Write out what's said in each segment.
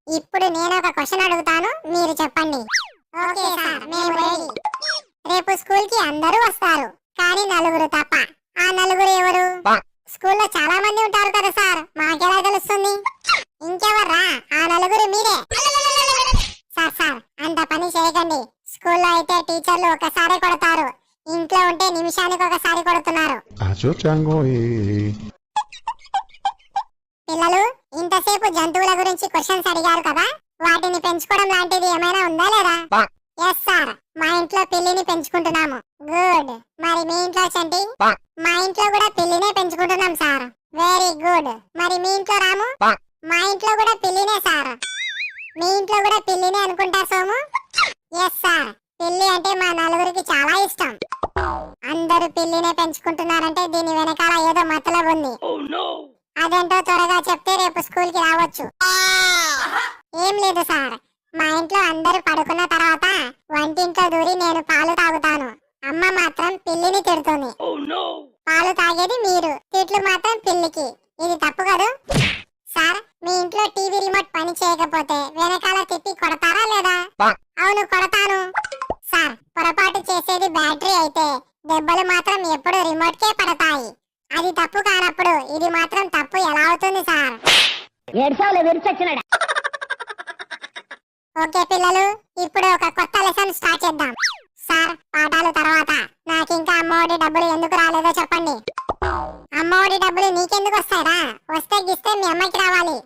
ఇప్పుడు నేను ఒక క్వశ్చన్ అడుగుతాను, మీరు చెప్పండి. ఓకే సార్, మేము రెడీ. రేపు స్కూల్ కి అందరూ వస్తారు, కానీ నలుగురు తప్ప. ఆ నలుగురు ఎవరు? స్కూల్లో చాలా మంది ఉంటారు కదా సార్, మాకెలా తెలుస్తుంది? ఇంకెవర్రా ఆ నలుగురు? మీరే. సార్ అంత పని చేయకండి. స్కూల్లో అయితే టీచర్లు ఒకసారి కొడతారు, ఇంట్లో ఉంటే నిమిషానికి ఒకసారి కొడుతున్నారు. పిల్లలు, ఇంతసేపు జంతువుల గురించి క్వశ్చన్స్ అడిగారు కదా, వాటిని పెంచుకోవడం లాంటిది ఏమైనా ఉందా లేదా? ఎస్ సార్, మా ఇంట్లో పిల్లిని పెంచుకుంటున్నాము. గుడ్. మరి మీ ఇంట్లో చంటి? మా ఇంట్లో కూడా పిల్లినే పెంచుకుంటున్నాం సార్. Very good. మరి మీ ఇంట్లో రాము? మా ఇంట్లో కూడా పిల్లినే సార్. మీ ఇంట్లో కూడా పిల్లినే అనుకుంటా సోము? ఎస్ సార్, పిల్లి అంటే మా నలుగురికి చాలా ఇష్టం. అందరూ పిల్లినే పెంచుకుంటున్నారంటే దీని వెనకాల ఏదో మతలబు ఉంది. అదేంటో త్వరగా చెప్తే రేపు స్కూల్ కి రావచ్చు. ఏం లేదు సార్, మా ఇంట్లో అందరూ పడుకున్న తర్వాత వంటింట్లో దూరి నేను పాలు తాగుతాను. అమ్మ మాత్రం పిల్లిని తిడుతుంది. పాలు తాగేది మీరు, తిట్లు మాత్రం పిల్లికి. ఇది తప్పు కదా సార్? మీ ఇంట్లో టీవీ రిమోట్ పని చేయకపోతే వెనకాల తిప్పి కొడతారా లేదా? అవును, కొడతాను సార్. పొరపాటు చేసేది బ్యాటరీ అయితే దెబ్బలు మాత్రం ఎప్పుడు రిమోట్ కే పడతాయి. అది తప్పు కానప్పుడు ఇది మాత్రం తప్పు ఎలా అవుతుంది సార్? ఓకే పిల్లలు, ఇప్పుడు ఒక కొత్త లెసన్ స్టార్ట్ చేద్దాం. సార్, పాఠాలు తర్వాత నాకింకా అమ్మఒడి డబ్బులు ఎందుకు రాలేదో చెప్పండి. అమ్మఒడి డబ్బులు నీకెందుకు వస్తాయిరా? వస్తే గిస్తే మీ అమ్మకి రావాలి.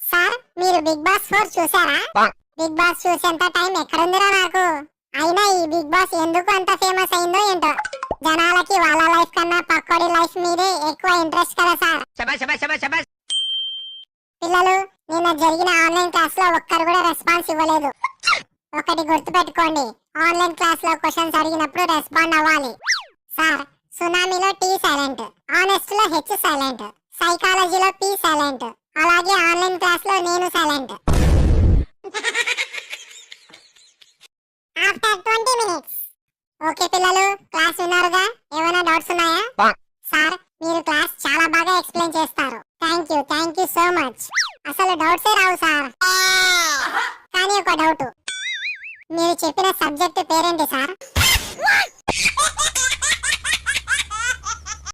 సార్, మీరు బిగ్ బాస్ 4 చూసారా? బిగ్ బాస్ చూసేంత టైం ఎక్కడుందిరా నాకు. అయినా ఈ బిగ్ బాస్ ఎందుకు అంత ఫేమస్ అయిందో ఏంటో. జనాలకి వాళ్ళ లైఫ్ కన్నా పక్కోడి లైఫ్ మీదే ఎక్కువ ఇంట్రెస్ట్ కదా సార్. పిల్లలు, నిన్న జరిగిన ఆన్లైన్ క్లాస్ లో ఒక్కరు కూడా రెస్పాన్స్ ఇవ్వలేదు. ఒకటి గుర్తుపెట్టుకోండి, ఆన్లైన్ క్లాస్ లో క్వశ్చన్స్ అడిగినప్పుడు రెస్పాండ్ అవ్వాలి. సార్, సునామీలో టీ సైలెంట్, ఆనెస్ట్ లో హెచ్ సైలెంట్, సైకాలజీలో పి సైలెంట్, అలాగే ఆన్లైన్ క్లాస్ లో నేను సైలెంట్. After 20 minutes. ఓకే పిల్లలు, క్లాస్ విన్నారుగా? ఏమైనా డౌట్స్ ఉన్నాయా? సార్, మీరు క్లాస్ చాలా బాగా ఎక్స్ప్లెయిన్ చేస్తారు. Thank you so much. అసలు డౌట్సే రావు సార్. కానీ ఒక డౌట్, మీరు చెప్పిన సబ్జెక్ట్ పేరేంటి సార్?